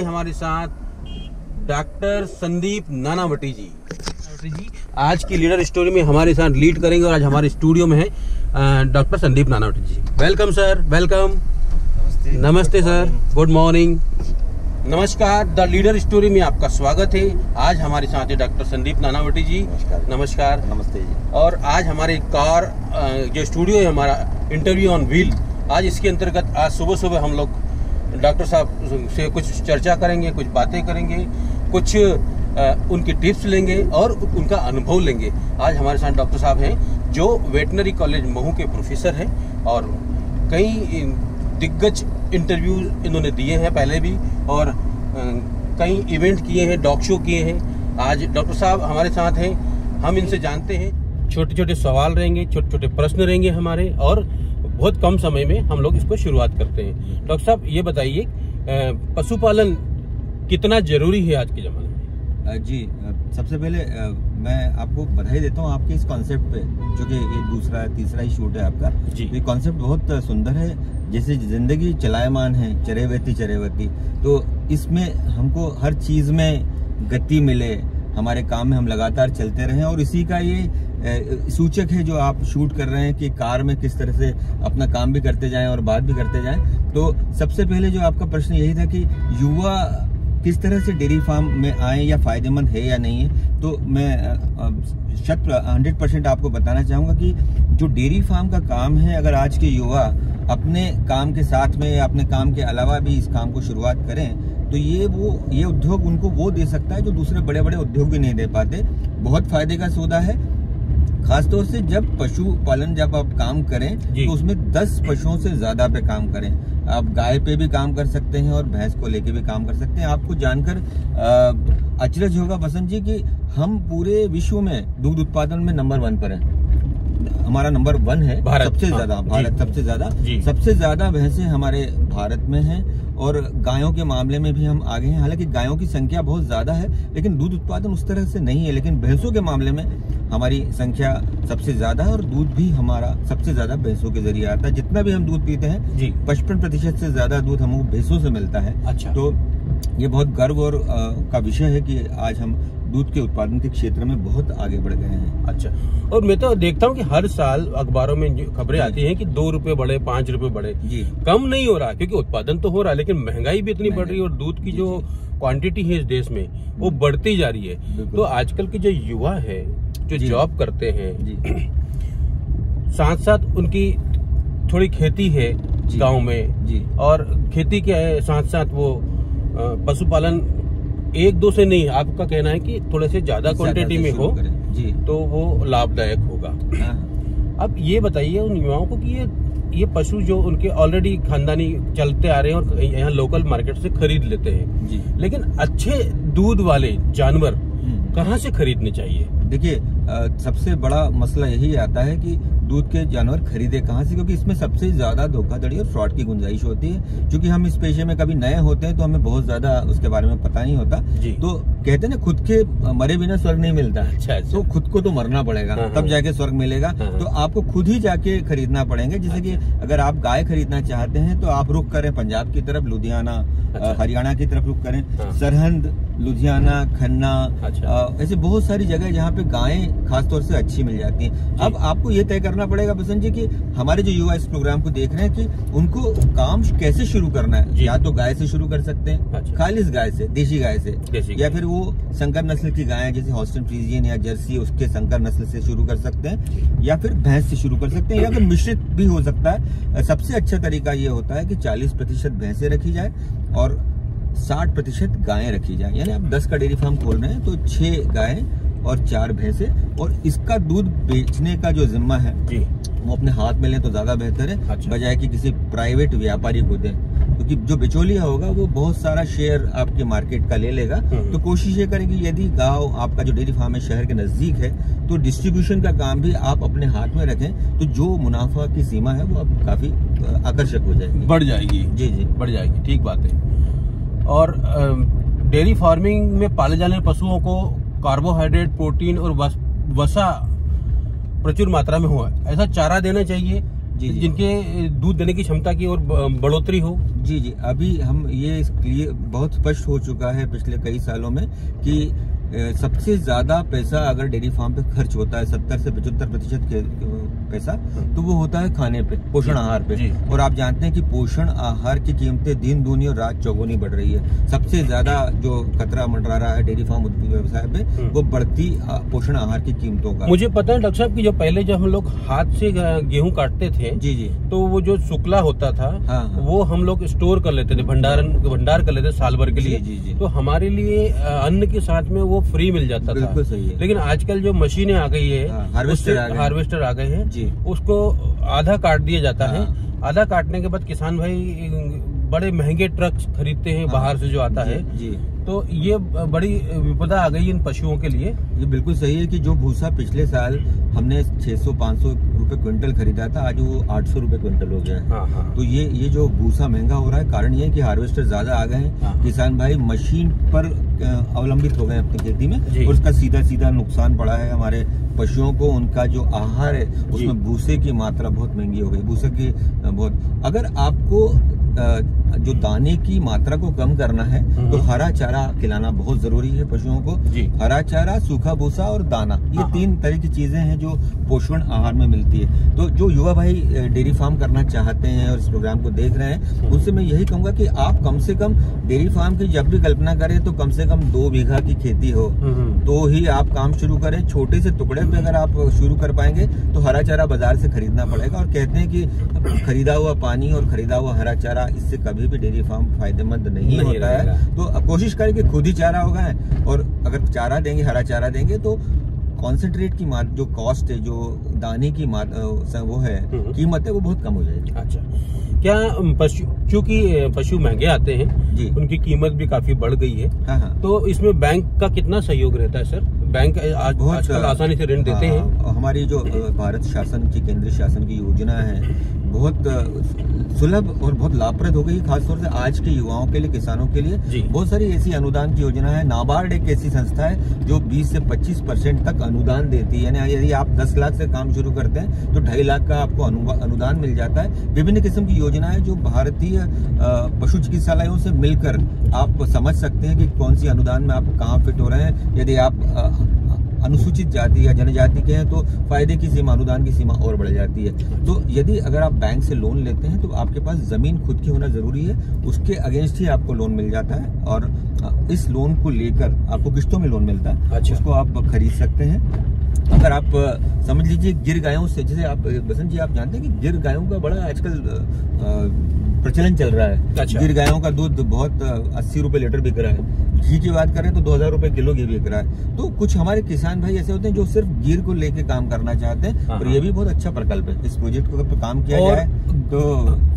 हमारे साथ डॉक्टर संदीप नानावटी जी। आज की लीडर स्टोरी में हमारे साथ लीड करेंगे और आज हमारे स्टूडियो में है doctor Sandeep Nanavati ji. Welcome sir, welcome. नमस्ते सर, गुड मॉर्निंग, नमस्कार। द लीडर स्टोरी में आपका स्वागत है। आज हमारे साथ है डॉक्टर संदीप नानावटी जी। नमस्कार। नमस्ते जी। और आज हमारे कार जो स्टूडियो है हमारा इंटरव्यू ऑन व्हील, आज इसके अंतर्गत आज सुबह सुबह हम लोग डॉक्टर साहब से कुछ चर्चा करेंगे, कुछ बातें करेंगे, कुछ उनकी टिप्स लेंगे और उनका अनुभव लेंगे। आज हमारे साथ डॉक्टर साहब हैं जो वेटनरी कॉलेज महू के प्रोफेसर हैं और कई दिग्गज इंटरव्यू इन्होंने दिए हैं पहले भी और कई इवेंट किए हैं, डॉग शो किए हैं। आज डॉक्टर साहब हमारे साथ हैं, हम इनसे जानते हैं। छोटे छोटे सवाल रहेंगे, छोटे छोटे प्रश्न रहेंगे हमारे और बहुत कम समय में हम लोग इसको शुरुआत करते हैं। डॉक्टर साहब ये बताइए, पशुपालन कितना जरूरी है आज के ज़माने में? जी, सबसे पहले मैं आपको बधाई देता हूँ आपके इस कॉन्सेप्ट पे, जो कि ये दूसरा तीसरा ही शूट है आपका जी। ये कॉन्सेप्ट बहुत सुंदर है। जैसे जिंदगी चलायमान है, चरेवती, तो इसमें हमको हर चीज में गति मिले, हमारे काम में हम लगातार चलते रहें और इसी का ये सूचक है जो आप शूट कर रहे हैं कि कार में किस तरह से अपना काम भी करते जाएं और बात भी करते जाएं। तो सबसे पहले जो आपका प्रश्न यही था कि युवा किस तरह से डेयरी फार्म में आए या फायदेमंद है या नहीं है, तो मैं 100% आपको बताना चाहूंगा कि जो डेयरी फार्म का काम है, अगर आज के युवा अपने काम के साथ में या अपने काम के अलावा भी इस काम को शुरुआत करें तो ये उद्योग उनको वो दे सकता है जो दूसरे बड़े बड़े उद्योग भी नहीं दे पाते। बहुत फायदे का सौदा है, खासतौर से जब पशुपालन जब आप काम करें तो उसमें 10 पशुओं से ज्यादा पे काम करें। आप गाय पे भी काम कर सकते हैं और भैंस को लेके भी काम कर सकते हैं। आपको जानकर अचरज होगा बसंत जी कि हम पूरे विश्व में दूध उत्पादन में नंबर 1 पर हैं। हमारा नंबर 1 है भारत, सबसे ज्यादा भारत सबसे ज्यादा भैंसें हमारे भारत में हैं और गायों के मामले में भी हम आगे हैं। हालांकि गायों की संख्या बहुत ज्यादा है लेकिन दूध उत्पादन उस तरह से नहीं है, लेकिन भैंसों के मामले में हमारी संख्या सबसे ज्यादा है और दूध भी हमारा सबसे ज्यादा भैंसों के जरिए आता है। जितना भी हम दूध पीते हैं 55% से ज्यादा दूध हमको भैंसों से मिलता है। अच्छा। तो ये बहुत गर्व और का विषय है कि आज हम दूध के उत्पादन के क्षेत्र में बहुत आगे बढ़ गए हैं। अच्छा। और मैं तो देखता हूँ कि हर साल अखबारों में खबरें आती हैं कि 2 रुपए बढ़े, 5 रुपए बढ़े जी। कम नहीं हो रहा क्योंकि उत्पादन तो हो रहा है लेकिन महंगाई भी इतनी बढ़ रही है और दूध की जो क्वांटिटी है इस देश में वो बढ़ती जा रही है। तो आजकल के जो युवा है जो जॉब करते हैं, साथ साथ उनकी थोड़ी खेती है गाँव में और खेती के साथ साथ वो पशुपालन 1-2 से नहीं, आपका कहना है कि थोड़े से ज्यादा क्वांटिटी में हो जी तो वो लाभदायक होगा। अब ये बताइए उन युवाओं को कि ये पशु जो उनके ऑलरेडी खानदानी चलते आ रहे हैं और यहाँ लोकल मार्केट से खरीद लेते हैं जी, लेकिन अच्छे दूध वाले जानवर कहाँ से खरीदने चाहिए? देखिए, सबसे बड़ा मसला यही आता है कि दूध के जानवर खरीदे कहाँ से, क्योंकि इसमें सबसे ज्यादा धोखाधड़ी और फ्रॉड की गुंजाइश होती है। क्योंकि हम इस पेशे में कभी नए होते हैं तो हमें बहुत ज्यादा उसके बारे में पता नहीं होता। तो कहते हैं ना, खुद के मरे बिना स्वर्ग नहीं मिलता। अच्छा। तो खुद को तो मरना पड़ेगा तब जाके स्वर्ग मिलेगा। तो आपको खुद ही जाके खरीदना पड़ेंगे। जैसे कि अगर आप गाय खरीदना चाहते हैं तो आप रुख करें पंजाब की तरफ, लुधियाना, हरियाणा की तरफ रुख करें, सरहंद, लुधियाना, खन्ना, ऐसे बहुत सारी जगह जहाँ पे गायें खासतौर से अच्छी मिल जाती हैं। अब आपको ये तय करना पड़ेगा बसंत जी कि हमारे जो युवा इस प्रोग्राम को देख रहे हैं कि उनको काम कैसे शुरू करना है। या तो गाय से शुरू कर सकते हैं, खालिस गाय से, देशी गाय से, या फिर वो संकर नस्ल की गाय जैसे हॉस्टन फ्रीजियन या जर्सी उसके संकर नस्ल से शुरू कर सकते हैं, या फिर भैंस से शुरू कर सकते हैं, या फिर मिश्रित भी हो सकता है। सबसे अच्छा तरीका ये होता है कि 40% भैंसें रखी जाए और 60% गायें रखी जाए। यानी आप 10 का डेयरी फार्म खोल रहे हैं तो 6 गायें और 4 भैंसे, और इसका दूध बेचने का जो जिम्मा है वो अपने हाथ में लें तो ज्यादा बेहतर है। अच्छा। बजाय कि किसी प्राइवेट व्यापारी को दें, क्योंकि जो बिचौलिया होगा वो बहुत सारा शेयर आपके मार्केट का ले लेगा। तो कोशिश ये करें कि यदि गांव आपका जो डेयरी फार्म है शहर के नजदीक है तो डिस्ट्रीब्यूशन का काम भी आप अपने हाथ में रखें, तो जो मुनाफा की सीमा है वो अब काफी आकर्षक हो जाएगी, बढ़ जाएगी। जी बढ़ जाएगी, ठीक बात है। और डेयरी फार्मिंग में पाले जाने वाले पशुओं को कार्बोहाइड्रेट, प्रोटीन और वसा प्रचुर मात्रा में हो ऐसा चारा देना चाहिए जिनके दूध देने की क्षमता की और बढ़ोतरी हो। जी जी, अभी हम ये बहुत स्पष्ट हो चुका है पिछले कई सालों में कि सबसे ज्यादा पैसा अगर डेयरी फार्म पे खर्च होता है 70 से 75% के पैसा, तो वो होता है खाने पे, पोषण आहार पे। और आप जानते हैं कि पोषण आहार की कीमतें दिन दूनी और रात चौगुनी बढ़ रही है। सबसे ज्यादा जो खतरा मंडरा रहा है डेयरी फार्म व्यवसाय पे, वो बढ़ती पोषण आहार की कीमतों का। मुझे पता है डॉक्टर साहब की जब हम लोग हाथ से गेहूँ काटते थे, जी जी, तो वो जो शुक्ला होता था, हाँ, वो हम लोग स्टोर कर लेते थे, भंडार कर लेते साल भर के लिए। जी, तो हमारे लिए अन्न के साथ में वो फ्री मिल जाता था। बिल्कुल सही है। लेकिन आजकल जो मशीनें आ गई है, हार्वेस्टर आ गए हैं, उसको आधा काट दिया जाता है। आधा काटने के बाद किसान भाई बड़े महंगे ट्रक खरीदते हैं बाहर से जो आता है। तो ये बड़ी विपदा आ गई इन पशुओं के लिए। ये बिल्कुल सही है कि जो भूसा पिछले साल हमने 600-500 रुपए क्विंटल खरीदा था, आज वो 800 रुपए क्विंटल हो गया है। तो ये जो भूसा महंगा हो रहा है, कारण ये है कि हार्वेस्टर ज्यादा आ गए हैं। किसान भाई मशीन पर अवलंबित हो गए अपनी खेती में, और उसका सीधा नुकसान पड़ा है हमारे पशुओं को। उनका जो आहार है उसमें भूसे की मात्रा बहुत महंगी हो गई। भूसे की अगर आपको जो दाने की मात्रा को कम करना है तो हरा चारा खिलाना बहुत जरूरी है पशुओं को। हरा चारा, सूखा भूसा और दाना, ये 3 तरह की चीजें हैं जो पोषण आहार में मिलती है। तो जो युवा भाई डेयरी फार्म करना चाहते हैं और इस प्रोग्राम को देख रहे हैं, उनसे मैं यही कहूंगा कि आप कम से कम डेयरी फार्म की जब भी कल्पना करें तो कम से कम 2 बीघा की खेती हो, तो ही आप काम शुरू करें। छोटे से टुकड़े पे अगर आप शुरू कर पाएंगे तो हरा चारा बाजार से खरीदना पड़ेगा। और कहते हैं कि खरीदा हुआ पानी और खरीदा हुआ हरा चारा, इससे कभी भी डेयरी फार्म फायदेमंद नहीं होता है। तो कोशिश करें कि खुद ही चारा उगाएं, और अगर चारा देंगे, हरा चारा देंगे, तो कॉन्सेंट्रेट की जो कॉस्ट है, जो दाने की वो है कीमत है, वो बहुत कम हो जाएगी। अच्छा, क्या क्योंकि पशु महंगे आते हैं जी, उनकी कीमत भी काफी बढ़ गई है। तो इसमें बैंक का कितना सहयोग रहता है सर? बैंक आजकल आसानी से ऋण देते हैं। हमारी जो भारत शासन की, केंद्र शासन की योजना है, बहुत सुलभ और बहुत लाभप्रद हो गई, खासतौर से आज के युवाओं के लिए, किसानों के लिए। बहुत सारी ऐसी अनुदान की योजना है। नाबार्ड एक ऐसी संस्था है जो 20 से 25% तक अनुदान देती है। यानी यदि आप 10 लाख से काम शुरू करते हैं तो 2.5 लाख का आपको अनुदान मिल जाता है। विभिन्न किस्म की योजनाएं जो भारतीय पशु चिकित्सालयों से मिलकर आप समझ सकते हैं कि कौन सी अनुदान में आप कहाँ फिट हो रहे हैं। यदि आप अनुसूचित जाति या जनजाति के हैं तो फायदे की सीमा, अनुदान की सीमा और बढ़ जाती है। तो यदि अगर आप बैंक से लोन लेते हैं तो आपके पास जमीन खुद की होना जरूरी है, उसके अगेंस्ट ही आपको लोन मिल जाता है। और इस लोन को लेकर आपको किस्तों में लोन मिलता है। अच्छा। उसको आप खरीद सकते हैं। अगर आप समझ लीजिए गिर गायों से, जैसे आप बसंत जी आप जानते हैं कि गिर गायों का बड़ा आजकल प्रचलन चल रहा है। अच्छा। गिर गायों का दूध बहुत 80 रुपए लीटर बिक रहा है। घी की बात करें तो 2000 रुपए किलो घी बिक रहा है। तो कुछ हमारे किसान भाई ऐसे होते हैं जो सिर्फ गिर को लेके काम करना चाहते हैं, और ये भी बहुत अच्छा प्रकल्प है। इस प्रोजेक्ट को अगर काम किया जाए तो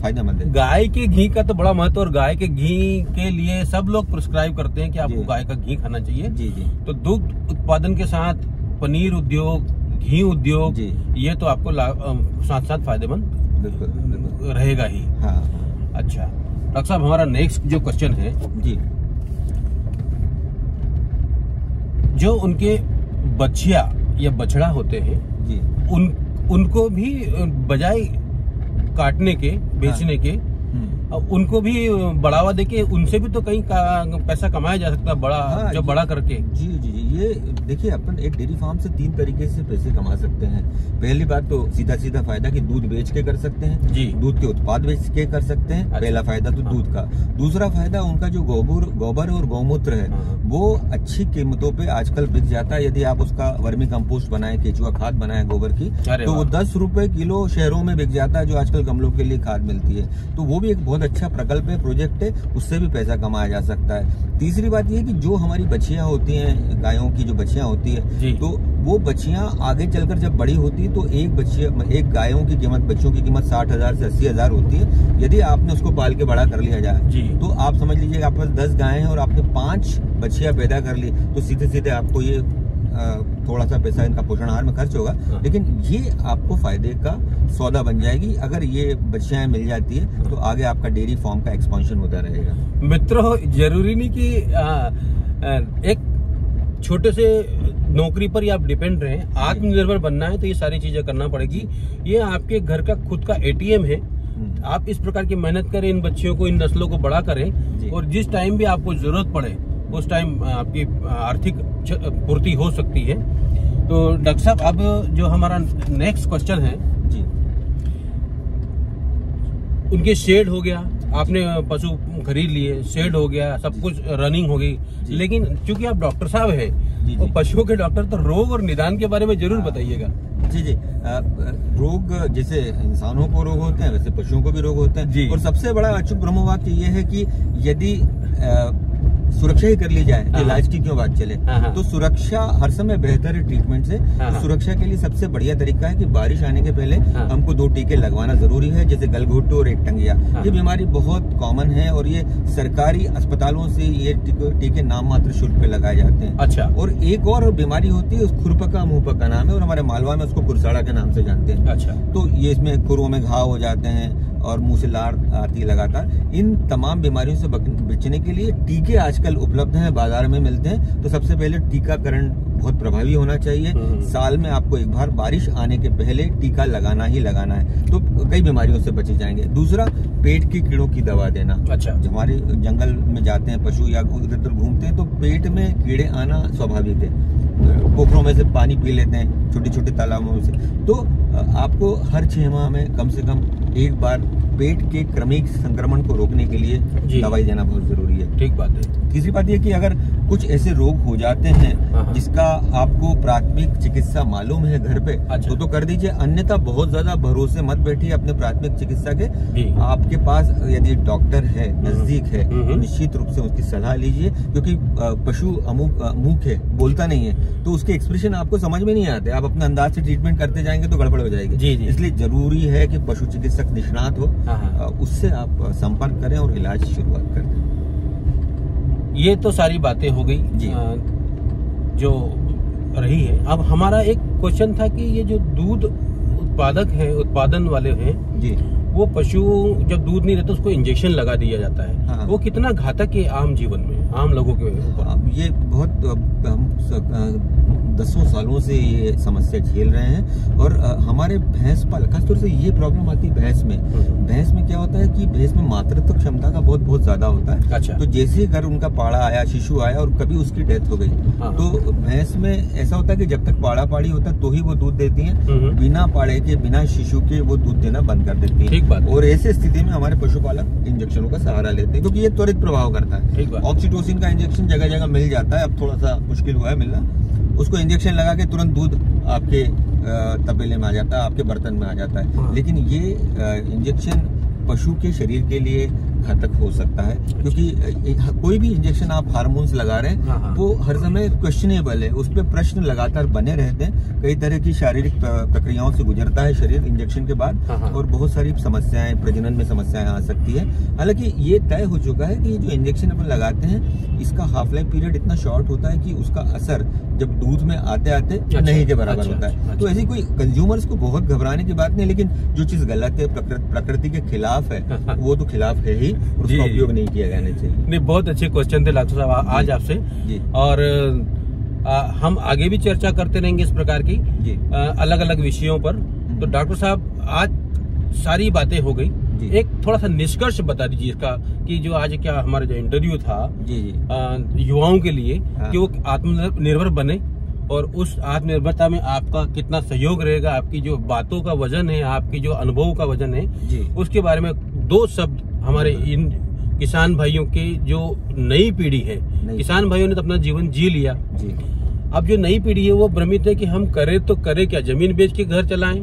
फायदेमंद है। गाय के घी का तो बड़ा महत्व, और गाय के घी के लिए सब लोग प्रिस्क्राइब करते हैं कि आपको गाय का घी खाना चाहिए। जी जी। तो दूध उत्पादन के साथ पनीर उद्योग, घी उद्योग, ये तो आपको साथ साथ फायदेमंद बिल्कुल रहेगा ही। हाँ। अच्छा डॉक्टर साहब, हमारा नेक्स्ट जो क्वेश्चन है जी, जो उनके बछिया या बछड़ा होते हैं जी, उनको भी बजाय काटने के, बेचने के, उनको भी बढ़ावा देके उनसे भी तो कहीं पैसा कमाया जा सकता है, बड़ा जो बड़ा करके। जी जी जी, ये देखिए अपन एक डेयरी फार्म से 3 तरीके से पैसे कमा सकते हैं। पहली बात तो सीधा फायदा कि दूध बेच के कर सकते हैं जी, दूध के उत्पाद बेच के कर सकते हैं। अच्छा। पहला फायदा तो दूध का। दूसरा फायदा उनका जो गोबर और गौमूत्र है वो अच्छी कीमतों पे आजकल बिक जाता है। यदि आप उसका वर्मी कंपोस्ट बनाए, केचुआ खाद बनाए गोबर की, तो वो 10 रुपए किलो शहरों में बिक जाता है, जो आजकल गमलों के लिए खाद मिलती है। तो वो भी एक बहुत अच्छा प्रकल्प है, प्रोजेक्ट है, उससे भी पैसा कमाया जा सकता है। तीसरी बात ये कि जो हमारी बछियां होती हैं, गायों की जो बछियां होती है, तो वो बछियां आगे चलकर जब बड़ी होती है तो एक गायों की कीमत, बच्चों की कीमत 60,000 से 80,000 होती है। यदि आपने उसको पाल के बड़ा कर लिया जाए तो आप समझ लीजिए आपके पास 10 गायें हैं और आपने 5 बछियां पैदा कर ली, तो सीधे आपको ये थोड़ा सा पैसा इनका पोषण आहार में खर्च होगा, लेकिन ये आपको फायदे का सौदा बन जाएगी। अगर ये बछियाएं मिल जाती है तो आगे आपका डेयरी फार्म का एक्सपेंशन होता रहेगा। मित्रों, जरूरी नहीं कि एक छोटे से नौकरी पर ही आप डिपेंड रहे, आत्मनिर्भर बनना है तो ये सारी चीजें करना पड़ेगी। ये आपके घर का खुद का ATM है। आप इस प्रकार की मेहनत करें, इन बच्चियों को, इन नस्लों को बड़ा करें और जिस टाइम भी आपको जरूरत पड़े उस टाइम आपकी आर्थिक पूर्ति हो सकती है। तो डॉक्टर साहब, अब जो हमारा नेक्स्ट क्वेश्चन है जी, उनके शेड हो गया, आपने पशु खरीद लिए, शेड हो गया, सब कुछ रनिंग हो गई, लेकिन चूंकि आप डॉक्टर साहब हैं और पशुओं के डॉक्टर, तो रोग और निदान के बारे में जरूर बताइएगा। जी। रोग जैसे इंसानों को रोग होते हैं वैसे पशुओं को भी रोग होते हैं, और सबसे बड़ा अचूक ब्रह्मवाक्य ये है कि यदि सुरक्षा ही कर ली जाए तो इलाज की क्यों बात चले। तो सुरक्षा हर समय बेहतर है ट्रीटमेंट से। तो सुरक्षा के लिए सबसे बढ़िया तरीका है कि बारिश आने के पहले हमको 2 टीके लगवाना जरूरी है, जैसे गलघोटू और एकटंगिया। ये बीमारी बहुत कॉमन है और ये सरकारी अस्पतालों से ये टीके नाम मात्र शुल्क पे लगाए जाते हैं। अच्छा। और एक और बीमारी होती है, खुरपका मुंहपका का नाम है, और हमारे मालवा में उसको कुरसाड़ा के नाम से जानते हैं। अच्छा। तो ये इसमें खुरों में घाव हो जाते हैं और मुंह से लार आती है लगातार। इन तमाम बीमारियों से बचने के लिए टीके आजकल उपलब्ध हैं, बाजार में मिलते हैं। तो सबसे पहले टीकाकरण बहुत प्रभावी होना चाहिए। साल में आपको एक बार बारिश आने के पहले टीका लगाना ही लगाना है, तो कई बीमारियों से बचे जाएंगे। दूसरा, पेट की कीड़ों की दवा देना। अच्छा। हमारे जंगल में जाते हैं पशु या इधर उधर घूमते हैं तो पेट में कीड़े आना स्वाभाविक है। पोखरों में से पानी पी लेते हैं, छोटे छोटे तालाबों से, तो आपको हर 6 माह में कम से कम एक बार पेट के क्रमिक संक्रमण को रोकने के लिए दवाई देना बहुत जरूरी है। ठीक बात है। तीसरी बात यह कि अगर कुछ ऐसे रोग हो जाते हैं जिसका आपको प्राथमिक चिकित्सा मालूम है घर पे, अच्छा, तो कर दीजिए। अन्यथा बहुत ज्यादा भरोसे मत बैठिए अपने प्राथमिक चिकित्सा के। आपके पास यदि डॉक्टर है, नजदीक है, तो निश्चित रूप से उसकी सलाह लीजिए, क्योंकि पशु अमुक है, बोलता नहीं है, तो उसके एक्सप्रेशन आपको समझ में नहीं आते। आप अपने अंदाज से ट्रीटमेंट करते जाएंगे तो गड़बड़ हो जाएगी। इसलिए जरूरी है कि पशु चिकित्सक निष्णात हो, उससे आप संपर्क करें और इलाज की शुरुआत कर दें। ये तो सारी बातें हो गई जी जो रही है। अब हमारा एक क्वेश्चन था कि ये जो दूध उत्पादक हैं, उत्पादन वाले हैं जी, वो पशु जब दूध नहीं रहता उसको इंजेक्शन लगा दिया जाता है। हाँ। वो कितना घातक है आम जीवन में, आम लोगों के ऊपर? ये बहुत, हम 10 सालों से ये समस्या झेल रहे हैं। और हमारे भैंस पाल, खासतौर से ये प्रॉब्लम आती है भैंस में। भैंस में क्या होता है कि भैंस में मातृत्व क्षमता का बहुत ज्यादा होता है। अच्छा। तो जैसे ही घर उनका पाड़ा आया, शिशु आया और कभी उसकी डेथ हो गई, तो भैंस में ऐसा होता है कि जब तक पाड़ा पाड़ी होता है तो ही वो दूध देती है, बिना पाड़े के, बिना शिशु के वो दूध देना बंद कर देती है। और ऐसे स्थिति में हमारे पशुपालक इंजेक्शनों का सहारा लेते हैं, क्योंकि ये त्वरित प्रभाव करता है। ऑक्सीटोसिन का इंजेक्शन जगह जगह मिल जाता है, अब थोड़ा सा मुश्किल हुआ है मिलना। उसको इंजेक्शन लगा के तुरंत दूध आपके तपेले में आ जाता है, आपके बर्तन में आ जाता है। लेकिन ये इंजेक्शन पशु के शरीर के लिए घातक हो सकता है, क्योंकि कोई भी इंजेक्शन आप हार्मोन्स लगा रहे हैं वो हर समय क्वेश्चनेबल है, उस पर प्रश्न लगातार बने रहते हैं। कई तरह की शारीरिक प्रक्रियाओं से गुजरता है शरीर इंजेक्शन के बाद, और बहुत सारी समस्याएं, प्रजनन में समस्याएं आ सकती है। हालांकि ये तय हो चुका है कि जो इंजेक्शन अपन लगाते हैं इसका हाफ लाइफ पीरियड इतना शॉर्ट होता है कि उसका असर जब दूध में आते आते नहीं के बराबर होता है। तो ऐसी कोई कंज्यूमर्स को बहुत घबराने की बात नहीं, लेकिन जो चीज गलत है, प्रकृति के खिलाफ है, वो तो खिलाफ है ही, उसका उपयोग नहीं किया जाना चाहिए। नहीं, बहुत अच्छे क्वेश्चन थे डॉक्टर साहब आज आपसे, और हम आगे भी चर्चा करते रहेंगे इस प्रकार की अलग अलग विषयों पर। तो डॉक्टर साहब, आज सारी बातें हो गई, एक थोड़ा सा निष्कर्ष बता दीजिए इसका, कि जो आज क्या हमारा जो इंटरव्यू था युवाओं के लिए, कि वो आत्मनिर्भर बने, और उस आत्मनिर्भरता में आपका कितना सहयोग रहेगा, आपकी जो बातों का वजन है, आपकी जो अनुभव का वजन है, उसके बारे में 2 शब्द हमारे इन किसान भाइयों की जो नई पीढ़ी है। किसान भाइयों ने तो अपना जीवन जी लिया, अब जो नई पीढ़ी है वो भ्रमित है कि हम करें तो करें क्या, जमीन बेच के घर चलाएं,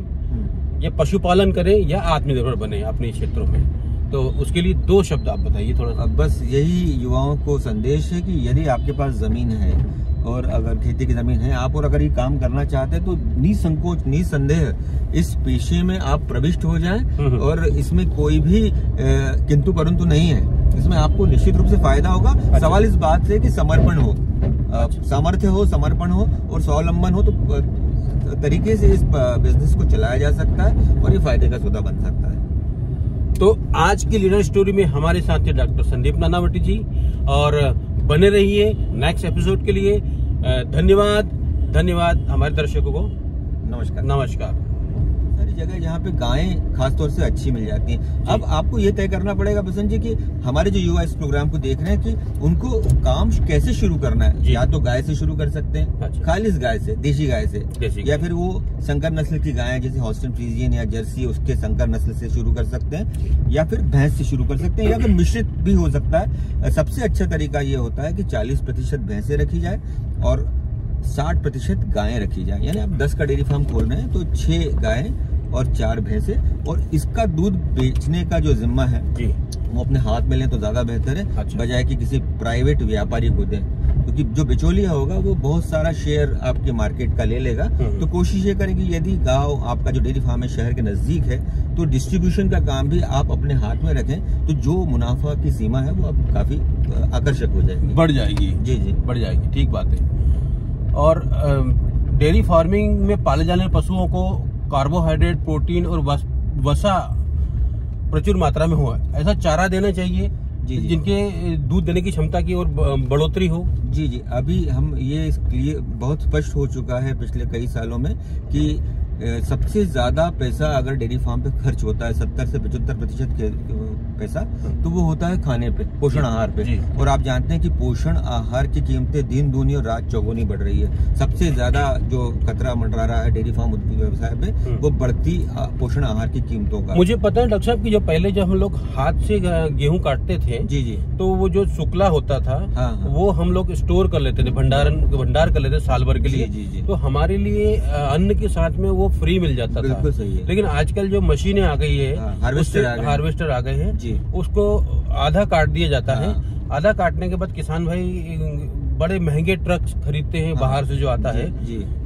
या पशुपालन करें, या आत्मनिर्भर बने अपने क्षेत्रों में। तो उसके लिए 2 शब्द आप बताइए थोड़ा सा। बस यही युवाओं को संदेश है कि यदि आपके पास जमीन है, और अगर खेती की जमीन है आप, और अगर ये काम करना चाहते हैं, तो निसंकोच निसंदेह इस पेशे में आप प्रविष्ट हो जाएं, और इसमें कोई भी किंतु परंतु नहीं है। इसमें आपको निश्चित रूप से फायदा होगा। सवाल इस बात से कि समर्पण हो, सामर्थ्य हो, समर्पण हो और स्वावलंबन हो, तो तरीके से इस बिजनेस को चलाया जा सकता है और ये फायदे का सौदा बन सकता है। तो आज की लीडर स्टोरी में हमारे साथ थे डॉक्टर संदीप नानावटी जी, और बने रहिए नेक्स्ट एपिसोड के लिए। धन्यवाद हमारे दर्शकों को। नमस्कार। सारी जगह जहाँ पे गायें खासतौर से अच्छी मिल जाती हैं। अब आपको ये तय करना पड़ेगा बसंत जी कि हमारे जो युवा इस प्रोग्राम को देख रहे हैं कि उनको काम कैसे शुरू करना है। या तो गाय से शुरू कर सकते हैं, खालिस गाय से, देशी गाय से, या फिर वो संकर नस्ल की गाय जैसे हॉस्टन फ्रीजियन या जर्सी उसके संकर नस्ल से शुरू कर सकते हैं, या फिर भैंस से शुरू कर सकते हैं, या फिर मिश्रित भी हो सकता है। सबसे अच्छा तरीका ये होता है कि 40% भैंसें रखी जाए और 60% गायें रखी जाए। यानी आप 10 का डेयरी फार्म खोल रहे हैं तो 6 गायें और 4 भैंसे, और इसका दूध बेचने का जो जिम्मा है वो अपने हाथ में लें तो ज्यादा बेहतर है, बजाय कि किसी प्राइवेट व्यापारी को दें, क्योंकि जो बिचौलिया होगा वो बहुत सारा शेयर आपके मार्केट का ले लेगा। तो कोशिश ये करें कि यदि गांव आपका जो डेयरी फार्म है शहर के नजदीक है तो डिस्ट्रीब्यूशन का काम भी आप अपने हाथ में रखें, तो जो मुनाफा की सीमा है वो अब काफी आकर्षक हो जाएगी, बढ़ जाएगी। जी बढ़ जाएगी, ठीक बात है। और डेयरी फार्मिंग में पाले जाने वाले पशुओं को कार्बोहाइड्रेट, प्रोटीन और वसा प्रचुर मात्रा में हो, ऐसा चारा देना चाहिए जिनके दूध देने की क्षमता की और बढ़ोतरी हो। जी अभी हम ये बहुत स्पष्ट हो चुका है पिछले कई सालों में कि सबसे ज्यादा पैसा अगर डेयरी फार्म पे खर्च होता है 70 से 75% पैसा, तो वो होता है खाने पे, पोषण आहार पे। और आप जानते हैं कि पोषण आहार की कीमतें दिन दूनी और रात चौगुनी बढ़ रही है। सबसे ज्यादा जो खतरा मंडरा रहा है डेयरी फार्म व्यवसाय पे वो बढ़ती पोषण आहार की कीमतों का। मुझे पता है डॉक्टर साहब की जो पहले जब हम लोग हाथ से गेहूं काटते थे जी तो वो जो शुक्ला होता था वो हम लोग स्टोर कर लेते थे, भंडार कर लेते साल भर के लिए। तो हमारे लिए अन्न के साथ में वो फ्री मिल जाता था। बिल्कुल सही है। लेकिन आजकल जो मशीनें आ गई है, हार्वेस्टर आ गए हैं, उसको आधा काट दिया जाता है। आधा काटने के बाद किसान भाई बड़े महंगे ट्रक खरीदते हैं बाहर से जो आता है।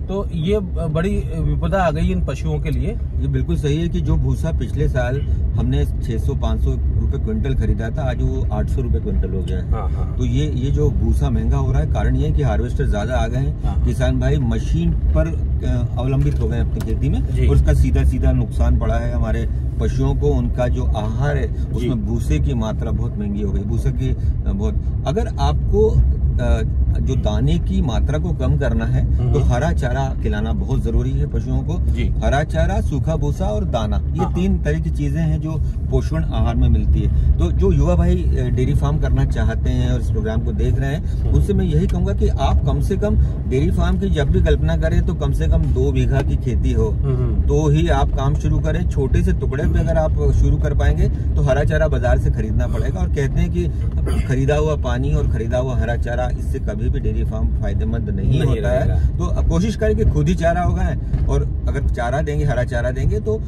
तो ये बड़ी विपदा आ गई इन पशुओं के लिए। ये बिल्कुल सही है कि जो भूसा पिछले साल हमने 600-500 रुपए क्विंटल खरीदा था, आज वो 800 रुपए क्विंटल हो गया है। तो ये जो भूसा महंगा हो रहा है, कारण ये है कि हार्वेस्टर ज्यादा आ गए हैं। किसान भाई मशीन पर अवलंबित हो गए अपनी खेती में, और उसका सीधा नुकसान पड़ा है हमारे पशुओं को। उनका जो आहार है उसमें भूसे की मात्रा बहुत महंगी हो गई, भूसे की बहुत। अगर आपको जो दाने की मात्रा को कम करना है तो हरा चारा खिलाना बहुत जरूरी है पशुओं को। हरा चारा, सूखा भूसा और दाना, ये 3 तरह की चीजें हैं जो पोषण आहार में मिलती है। तो जो युवा भाई डेयरी फार्म करना चाहते हैं और इस प्रोग्राम को देख रहे हैं, उनसे मैं यही कहूंगा कि आप कम से कम डेयरी फार्म की जब भी कल्पना करें तो कम से कम 2 बीघा की खेती हो तो ही आप काम शुरू करें। छोटे से टुकड़े पे अगर आप शुरू कर पाएंगे तो हरा चारा बाजार से खरीदना पड़ेगा। और कहते हैं कि खरीदा हुआ पानी और खरीदा हुआ हरा चारा, इससे कभी भी डेयरी फार्म फायदेमंद नहीं होता है। तो कोशिश करें कि खुद ही चारा उगाएं, और अगर चारा देंगे, हरा चारा देंगे, तो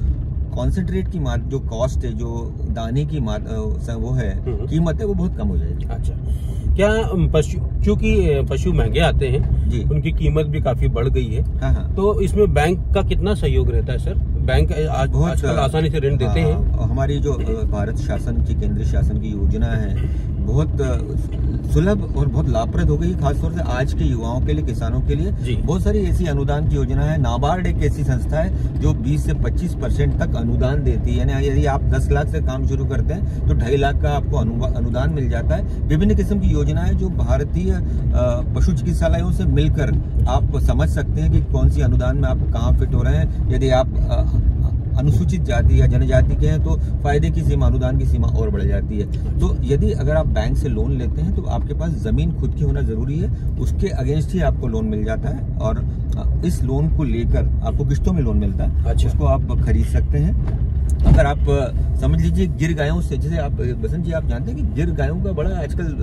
कॉन्सेंट्रेट की जो कॉस्ट है, जो दाने की वो है कीमत है, वो बहुत कम हो जाएगी। अच्छा, क्या चूंकि पशु महंगे आते हैं, उनकी कीमत भी काफी बढ़ गई है, तो इसमें बैंक का कितना सहयोग रहता है सर? बैंक आजकल आसानी से ऋण देते हैं। हमारी जो भारत शासन की, केंद्र शासन की योजना है, बहुत सुलभ और बहुत लाभप्रद हो गई, खासतौर से आज के युवाओं के लिए, किसानों के लिए। बहुत सारी ऐसी अनुदान की योजना है। नाबार्ड एक ऐसी संस्था है जो 20 से 25% तक अनुदान देती है। यानी यदि आप 10 लाख से काम शुरू करते हैं तो 2.5 लाख का आपको अनुदान मिल जाता है। विभिन्न किस्म की योजनाएं जो भारतीय पशु चिकित्सालयों से मिलकर आप समझ सकते हैं कि कौन सी अनुदान में आप कहाँ फिट हो रहे हैं। यदि आप अनुसूचित जाति या जनजाति के हैं तो फायदे की सीमा, अनुदान की सीमा और बढ़ जाती है। तो यदि अगर आप बैंक से लोन लेते हैं तो आपके पास जमीन खुद की होना जरूरी है, उसके अगेंस्ट ही आपको लोन मिल जाता है। और इस लोन को लेकर आपको किस्तों में लोन मिलता है, उसको आप खरीद सकते हैं। अगर आप समझ लीजिए गिर गायों से, जैसे आप बसंत जी आप जानते हैं कि गिर गायों का बड़ा आजकल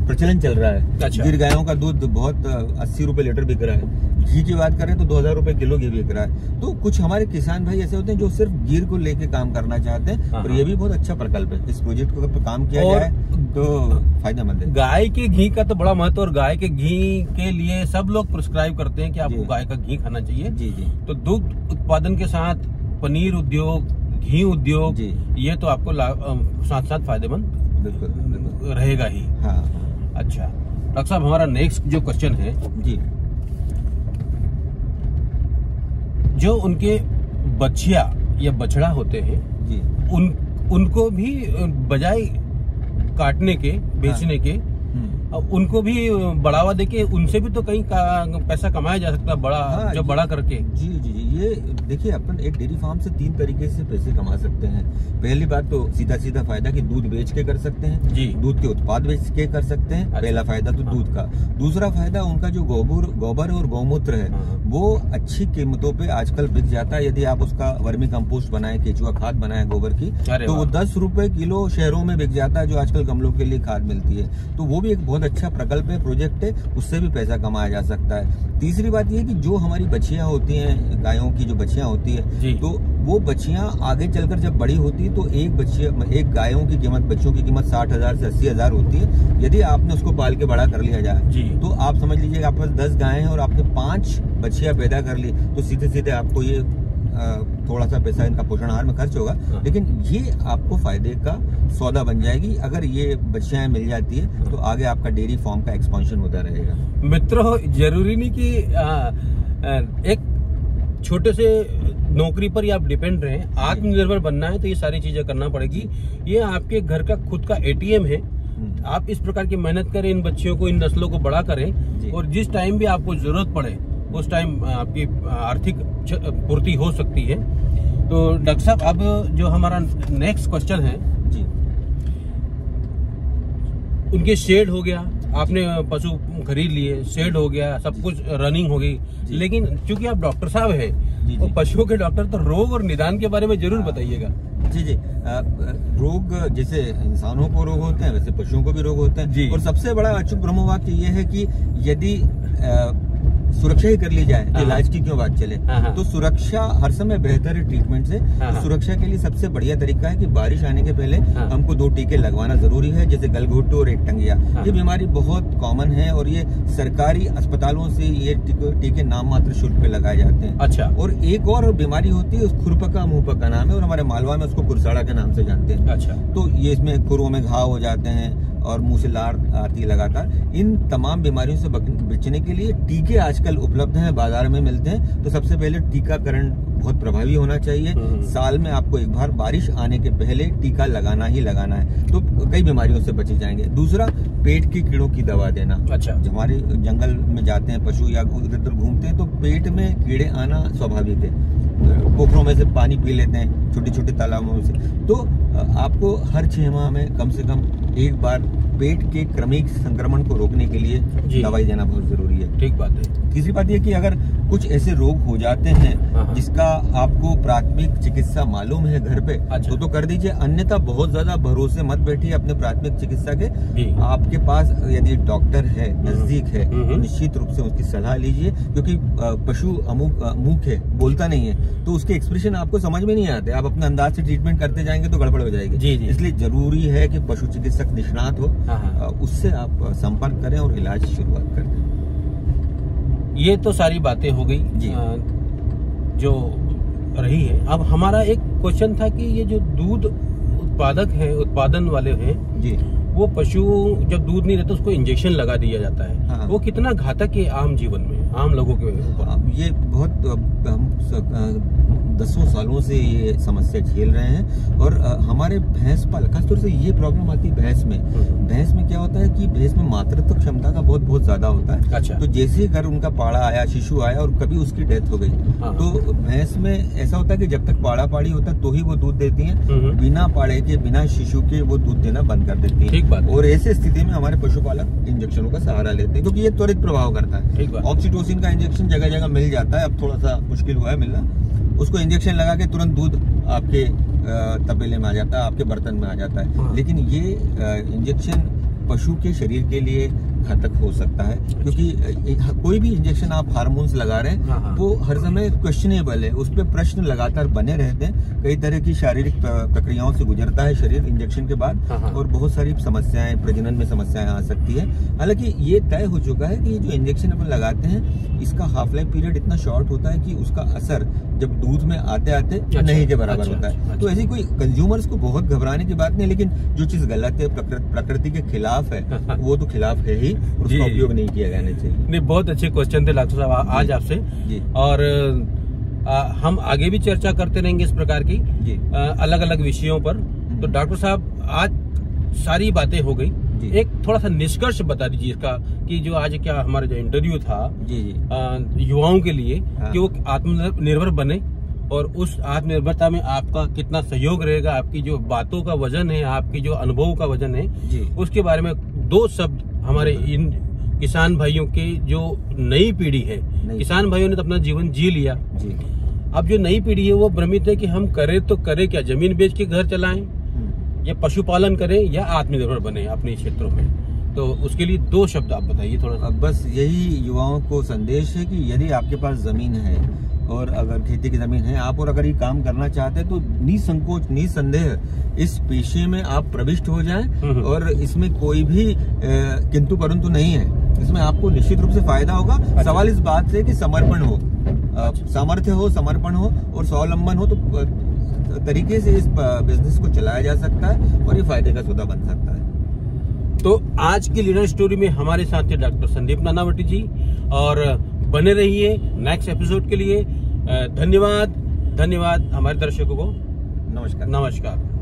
प्रचलन चल रहा है। गिर गायों का दूध बहुत 80 रुपए लीटर बिक रहा है। घी की बात करें तो 2000 रुपए किलो घी बिक रहा है। तो कुछ हमारे किसान भाई ऐसे होते हैं जो सिर्फ गिर को लेके काम करना चाहते हैं, और ये भी बहुत अच्छा प्रकल्प है। इस प्रोजेक्ट को अगर काम किया जाए तो फायदेमंद है। गाय के घी का तो बड़ा महत्व, और गाय के घी के लिए सब लोग प्रिस्क्राइब करते हैं कि आपको गाय का घी खाना चाहिए। तो दुग्ध उत्पादन के साथ पनीर उद्योग, घी उद्योग, ये तो आपको साथ साथ फायदेमंद बिल्कुल रहेगा ही। अच्छा डॉक्टर साहब, हमारा नेक्स्ट जो क्वेश्चन है जो उनके बछिया या बछड़ा होते हैं, उनको भी बजाय काटने के, बेचने के, उनको भी बढ़ावा देके उनसे भी तो कहीं पैसा कमाया जा सकता है, बड़ा हाँ, जब बड़ा करके। जी जी जी, ये देखिए अपन एक डेयरी फार्म से 3 तरीके से पैसे कमा सकते हैं। पहली बात तो सीधा सीधा फायदा कि दूध बेच के कर सकते हैं जी, दूध के उत्पाद बेच के कर सकते हैं। अच्छा। पहला फायदा तो दूध का। दूसरा फायदा उनका जो गोबर और गौमूत्र है वो अच्छी कीमतों पे आजकल बिक जाता है। यदि आप उसका वर्मी कंपोस्ट बनाए, केचुआ खाद बनाए गोबर की, तो वो 10 रुपए किलो शहरों में बिक जाता है, जो आजकल गमलों के लिए खाद मिलती है। तो वो भी एक बहुत अच्छा प्रकल्प है, प्रोजेक्ट है, उससे भी पैसा कमाया जा सकता है। तीसरी बात ये कि जो हमारी बछियां होती हैं, गायों की जो बछियां होती है, तो वो बछियां आगे चलकर जब बड़ी होती है तो एक गायों की कीमत, बच्चों की कीमत 60,000 से 80,000 होती है। यदि आपने उसको पाल के बड़ा कर लिया जाए तो आप समझ लीजिए आपके पास 10 गायें हैं और आपने 5 बछियां पैदा कर ली, तो सीधे सीधे आपको ये थोड़ा सा पैसा इनका पोषण आहार में खर्च होगा, लेकिन ये आपको फायदे का सौदा बन जाएगी। अगर ये बच्चियां मिल जाती है तो आगे आपका डेयरी फार्म का एक्सपांशन होता रहेगा। मित्रों, जरूरी नहीं कि एक छोटे से नौकरी पर ही आप डिपेंड रहे। आत्मनिर्भर बनना है तो ये सारी चीजें करना पड़ेगी। ये आपके घर का खुद का ATM है। आप इस प्रकार की मेहनत करें, इन बच्चियों को, इन नस्लों को बड़ा करें, और जिस टाइम भी आपको जरूरत पड़े उस टाइम आपकी आर्थिक पूर्ति हो सकती है। तो डॉक्टर साहब, अब जो हमारा नेक्स्ट क्वेश्चन है जी, उनके शेड हो गया, आपने पशु खरीद लिए, शेड हो गया, सब कुछ रनिंग हो गई, लेकिन चूंकि आप डॉक्टर साहब हैं और पशुओं के डॉक्टर, तो रोग और निदान के बारे में जरूर बताइएगा। जी जी, रोग जैसे इंसानों को रोग होते हैं वैसे पशुओं को भी रोग होते हैं, और सबसे बड़ा अचूक ब्रह्मवाक्य ये है कि यदि सुरक्षा ही कर ली जाए तो इलाज की क्यों बात चले। तो सुरक्षा हर समय बेहतर है ट्रीटमेंट से। तो सुरक्षा के लिए सबसे बढ़िया तरीका है कि बारिश आने के पहले हमको 2 टीके लगवाना जरूरी है, जैसे गलघोटू और एक टंगिया। ये बीमारी बहुत कॉमन है और ये सरकारी अस्पतालों से ये टीके नाम मात्र शुल्क पे लगाए जाते हैं। अच्छा। और एक और बीमारी होती है, उस खुरपका मुंहपका नाम है, और हमारे मालवा में उसको कुरसाड़ा के नाम से जानते हैं। अच्छा। तो ये इसमें खुरों में घाव हो जाते हैं और मुंह से लार आती है लगातार। इन तमाम बीमारियों से बचने के लिए टीके आजकल उपलब्ध हैं, बाजार में मिलते हैं। तो सबसे पहले टीकाकरण बहुत प्रभावी होना चाहिए। साल में आपको एक बार बारिश आने के पहले टीका लगाना ही लगाना है, तो कई बीमारियों से बचे जाएंगे। दूसरा, पेट की कीड़ों की दवा देना। अच्छा। जब हमारे जंगल में जाते हैं पशु या इधर उधर घूमते हैं तो पेट में कीड़े आना स्वाभाविक है। पोखरों में से पानी पी लेते हैं, छोटे छोटे तालाबों से, तो आपको हर 6 माह में कम से कम एक बार पेट के क्रमिक संक्रमण को रोकने के लिए दवाई देना बहुत जरूरी है। ठीक बात है। तीसरी बात यह कि अगर कुछ ऐसे रोग हो जाते हैं जिसका आपको प्राथमिक चिकित्सा मालूम है घर पे, अच्छा, तो कर दीजिए, अन्यथा बहुत ज्यादा भरोसे मत बैठिए अपने प्राथमिक चिकित्सा के। आपके पास यदि डॉक्टर है, नजदीक है, तो निश्चित रूप से उसकी सलाह लीजिए, क्योंकि पशु मूक है, बोलता नहीं है, तो उसके एक्सप्रेशन आपको समझ में नहीं आते। आप अपने अंदाज से ट्रीटमेंट करते जाएंगे तो गड़बड़ हो जाएगी। इसलिए जरूरी है कि पशु चिकित्सक निष्णात हो, उससे आप संपर्क करें और इलाज की शुरुआत कर दें। ये तो सारी बातें हो गई जो रही है। अब हमारा एक क्वेश्चन था कि ये जो दूध उत्पादक है, उत्पादन वाले हैं जी, वो पशु जब दूध नहीं देता उसको इंजेक्शन लगा दिया जाता है। वो कितना घातक है आम जीवन में, आम लोगों के ऊपर? ये बहुत, हम 10 सालों से ये समस्या झेल रहे हैं। और हमारे भैंस पालक, खासतौर से ये प्रॉब्लम आती है भैंस में। भैंस में क्या होता है कि भैंस में मातृत्व क्षमता का बहुत ज्यादा होता है। अच्छा। तो जैसे ही घर उनका पाड़ा आया, शिशु आया और कभी उसकी डेथ हो गई, तो भैंस में ऐसा होता है कि जब तक पाड़ा पाड़ी होता है तो ही वो दूध देती है, बिना पाड़े के, बिना शिशु के वो दूध देना बंद कर देती है। ठीक बात। और ऐसे स्थिति में हमारे पशुपालक इंजेक्शनों का सहारा लेते हैं, क्योंकि ये त्वरित प्रभाव करता है। ऑक्सीटोसिन का इंजेक्शन जगह जगह मिल जाता है, अब थोड़ा सा मुश्किल हुआ है मिलना। उसको इंजेक्शन लगा के तुरंत दूध आपके तपेले में आ जाता है, आपके बर्तन में आ जाता है। लेकिन ये इंजेक्शन पशु के शरीर के लिए घातक हो सकता है, क्योंकि कोई भी इंजेक्शन आप हार्मोन्स लगा रहे हैं वो हर समय क्वेश्चनेबल है, उस पर प्रश्न लगातार बने रहते हैं। कई तरह की शारीरिक प्रक्रियाओं से गुजरता है शरीर इंजेक्शन के बाद, और बहुत सारी समस्याएं, प्रजनन में समस्याएं आ सकती है। हालांकि ये तय हो चुका है कि जो इंजेक्शन अपन लगाते हैं इसका हाफ लाइफ पीरियड इतना शॉर्ट होता है कि उसका असर जब दूध में आते आते नहीं के बराबर होता है। तो ऐसी कोई कंज्यूमर्स को बहुत घबराने की बात नहीं, लेकिन जो चीज गलत है, प्रकृति के खिलाफ है, वो तो खिलाफ है ही, उसका उपयोग नहीं किया जाना चाहिए। नहीं, बहुत अच्छे क्वेश्चन थे डॉक्टर साहब आज आपसे, और हम आगे भी चर्चा करते रहेंगे इस प्रकार की अलग अलग विषयों पर। तो डॉक्टर साहब, आज सारी बातें हो गई, एक थोड़ा सा निष्कर्ष बता दीजिए इसका कि जो आज क्या हमारा जो इंटरव्यू था युवाओं के लिए कि वो आत्मनिर्भर बने और उस आत्मनिर्भरता में आपका कितना सहयोग रहेगा, आपकी जो बातों का वजन है, आपकी जो अनुभव का वजन है, उसके बारे में 2 शब्द हमारे इन किसान भाइयों के जो नई पीढ़ी है, किसान भाइयों ने तो अपना जीवन जी लिया, अब जो नई पीढ़ी है वो भ्रमित है कि हम करें तो करें क्या, जमीन बेच के घर चलाएं या पशुपालन करें या आत्मनिर्भर बने अपने क्षेत्रों में। तो उसके लिए 2 शब्द आप बताइए थोड़ा सा। बस यही युवाओं को संदेश है कि यदि आपके पास जमीन है और अगर खेती की जमीन है आप, और अगर ये काम करना चाहते हैं तो निसंकोच निसंदेह इस पेशे में आप प्रविष्ट हो जाएं और इसमें कोई भी किंतु परंतु नहीं है, इसमें आपको निश्चित रूप से फायदा होगा। अच्छा। सवाल इस बात से कि समर्पण हो, सामर्थ्य हो, समर्पण हो और स्वावलंबन हो, तो तरीके से इस बिजनेस को चलाया जा सकता है और ये फायदे का सौदा बन सकता है। तो आज की लीडर स्टोरी में हमारे साथ थे डॉक्टर संदीप नानावटी जी, और बने रहिए नेक्स्ट एपिसोड के लिए। धन्यवाद हमारे दर्शकों को। नमस्कार। नमस्कार।